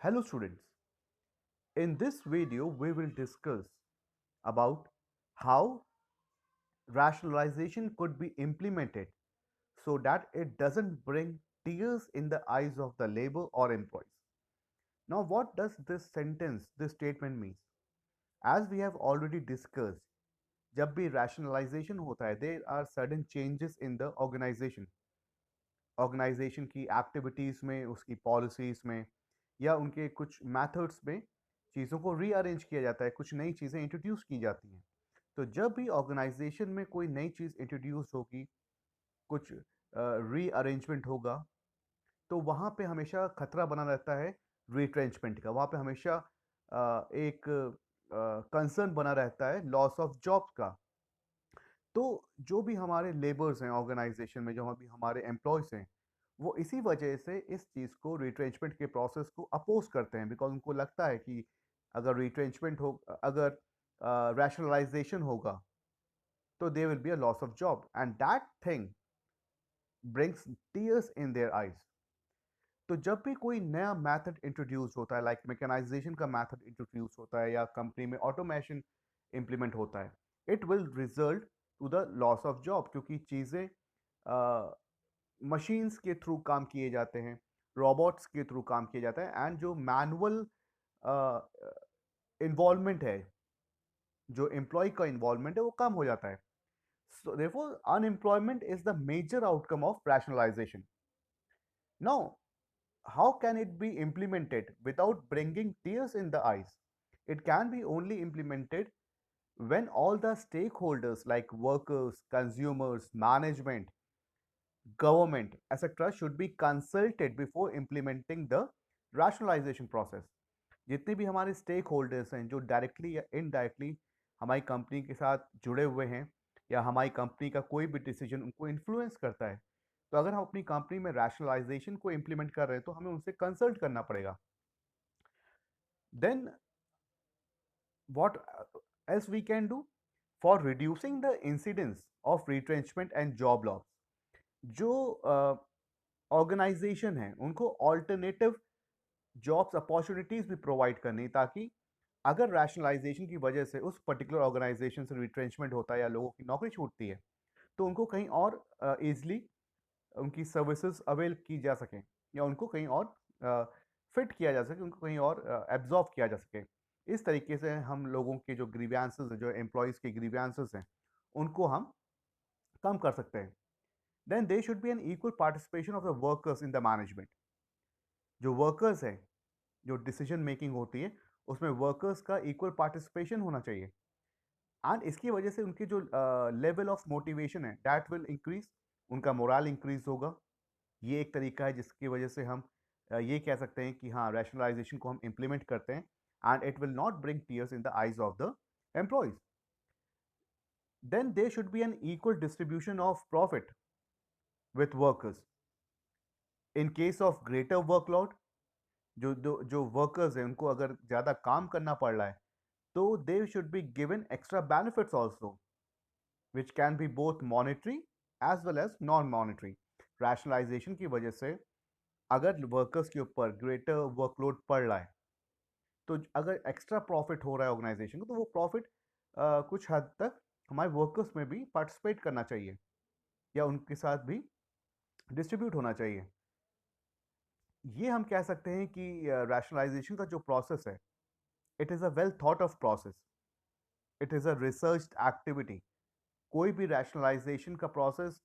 Hello students, in this video we will discuss about how rationalization could be implemented so that it doesn't bring tears in the eyes of the labor or employees. Now what does this statement means? As we have already discussed, जब भी rationalization होता है there are certain changes in the organization की activities में, उसकी policies में या उनके कुछ मेथड्स में चीज़ों को रीअरेंज किया जाता है, कुछ नई चीज़ें इंट्रोड्यूस की जाती हैं। तो जब भी ऑर्गेनाइजेशन में कोई नई चीज़ इंट्रोड्यूस होगी, कुछ रीअरेंजमेंट होगा, तो वहाँ पे हमेशा खतरा बना रहता है रिट्रेंचमेंट का। वहाँ पे हमेशा एक कंसर्न बना रहता है लॉस ऑफ जॉब्स का। तो जो भी हमारे लेबर्स हैं ऑर्गेनाइजेशन में, जो अभी हमारे एम्प्लॉयज़ हैं, वो इसी वजह से इस चीज़ को रिट्रेंचमेंट के प्रोसेस को अपोज करते हैं, बिकॉज उनको लगता है कि अगर रिट्रेंचमेंट हो, अगर रैशनलाइजेशन होगा तो there will be a loss of job and that thing brings tears in their eyes. तो जब भी कोई नया मेथड इंट्रोड्यूस होता है, लाइक मैकेनाइजेशन का मेथड इंट्रोड्यूस होता है या कंपनी में ऑटोमेशन इम्प्लीमेंट होता है, it will result to the loss of job, क्योंकि चीज़ें मशीन्स के थ्रू काम किए जाते हैं, रोबोट्स के थ्रू काम किया जाता है एंड जो मैनुअल इन्वॉल्वमेंट है, जो एम्प्लॉय का इन्वॉल्वमेंट है वो कम हो जाता है। So therefore unemployment is the major outcome of rationalisation. Now how can it be implemented without bringing tears in the eyes? It can be only implemented when all the stakeholders like workers, consumers, management, government, etc. should be consulted before implementing the rationalization process. जितने भी हमारे stake holders हैं जो directly या indirectly हमारी company के साथ जुड़े हुए हैं या हमारी कंपनी का कोई भी डिसीजन उनको इन्फ्लुएंस करता है, तो अगर हम अपनी कंपनी में रैशनलाइजेशन को इम्प्लीमेंट कर रहे हैं तो हमें उनसे कंसल्ट करना पड़ेगा। Then what else we can do for reducing the incidence of retrenchment and job loss? जो ऑर्गेनाइजेशन है उनको ऑल्टरनेटिव जॉब्स अपॉर्चुनिटीज भी प्रोवाइड करनी, ताकि अगर रैशनलाइजेशन की वजह से उस पर्टिकुलर ऑर्गेनाइजेशन से रिट्रेंचमेंट होता है या लोगों की नौकरी छूटती है, तो उनको कहीं और ईजिली उनकी सर्विसेज अवेल की जा सकें या उनको कहीं और फिट किया जा सके, उनको कहीं और एब्जॉर्व किया जा सके। इस तरीके से हम लोगों के जो ग्रीवियंसेस हैं, जो एम्प्लॉयज़ के ग्रीवियंसेस हैं, उनको हम कम कर सकते हैं। Then they should be an equal participation of the workers in the management. जो वर्कर्स हैं, जो डिसीजन मेकिंग होती है, उसमें वर्कर्स का इक्वल पार्टिसिपेशन होना चाहिए एंड इसकी वजह से उनकी जो लेवल ऑफ मोटिवेशन है दैट विल इंक्रीज, उनका मोरल इंक्रीज होगा। ये एक तरीका है जिसकी वजह से हम ये कह सकते हैं कि हाँ, रैशनलाइजेशन को हम इम्प्लीमेंट करते हैं and it will not bring tears in the eyes of the employees. Then there should be an equal distribution of profit with workers in case of greater workload. जो वर्कर्स हैं उनको अगर ज़्यादा काम करना पड़ रहा है, तो they should be given extra benefits also, which can be both monetary as well as non monetary. Rationalisation की वजह से अगर वर्कर्स के ऊपर ग्रेटर वर्कलोड पड़ रहा है, तो अगर एक्स्ट्रा प्रॉफिट हो रहा है ऑर्गेनाइजेशन को, तो वो प्रॉफिट कुछ हद तक हमारे वर्कर्स में भी पार्टिसिपेट करना चाहिए या उनके साथ भी डिस्ट्रीब्यूट होना चाहिए। ये हम कह सकते हैं कि रैशनलाइजेशन का जो प्रोसेस है, it is a well thought of process, it is a research activity. कोई भी रैशनलाइजेशन का प्रोसेस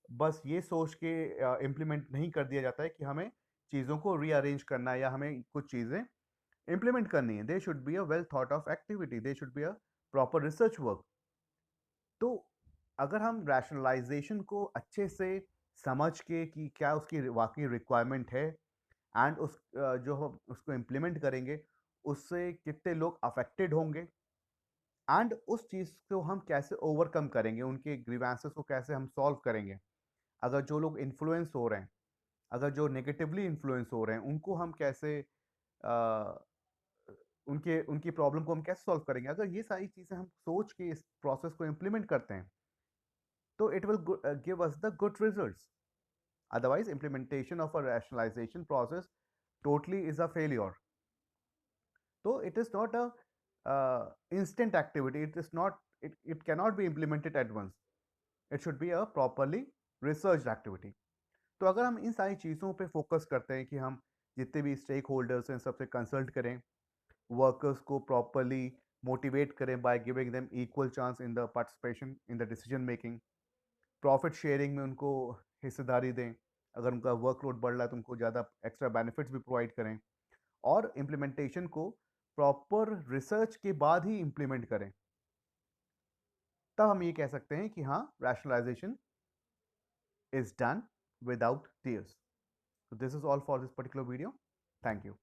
बस ये सोच के इम्प्लीमेंट नहीं कर दिया जाता है कि हमें चीज़ों को रीअरेंज करना है या हमें कुछ चीज़ें इम्प्लीमेंट करनी है। दे should be a well thought of activity, they should be a proper research work. तो अगर हम रैशनलाइजेशन को अच्छे से समझ के कि क्या उसकी वाकई रिक्वायरमेंट है एंड जो हम उसको इम्प्लीमेंट करेंगे उससे कितने लोग अफेक्टेड होंगे एंड उस चीज़ को हम कैसे ओवरकम करेंगे, उनके ग्रीवेंसेस को कैसे हम सॉल्व करेंगे। अगर जो लोग इन्फ्लुएंस हो रहे हैं, अगर जो नेगेटिवली इन्फ्लुएंस हो रहे हैं, उनको हम कैसे उनके उनकी प्रॉब्लम को हम कैसे सॉल्व करेंगे। अगर ये सारी चीज़ें हम सोच के इस प्रोसेस को इम्प्लीमेंट करते हैं, तो it will give us the good results. Otherwise implementation of a rationalisation process totally is a failure. तो it is not a instant activity, it cannot be implemented at once, it should be a properly research activity. तो अगर हम इन सारी चीज़ों पे focus करते हैं कि हम जितने भी स्टेक होल्डर्स हैं सबसे कंसल्ट करें, वर्कर्स को प्रॉपरली मोटिवेट करें by giving them equal chance in the participation in the decision making, profit sharing में उनको हिस्सेदारी दें, अगर उनका वर्कलोड बढ़ रहा है तो उनको ज़्यादा एक्स्ट्रा बेनिफिट्स भी प्रोवाइड करें, और इम्प्लीमेंटेशन को प्रॉपर रिसर्च के बाद ही इम्प्लीमेंट करें, तब हम ये कह सकते हैं कि हाँ, rationalisation is done without tears. So this is all for this particular video. Thank you.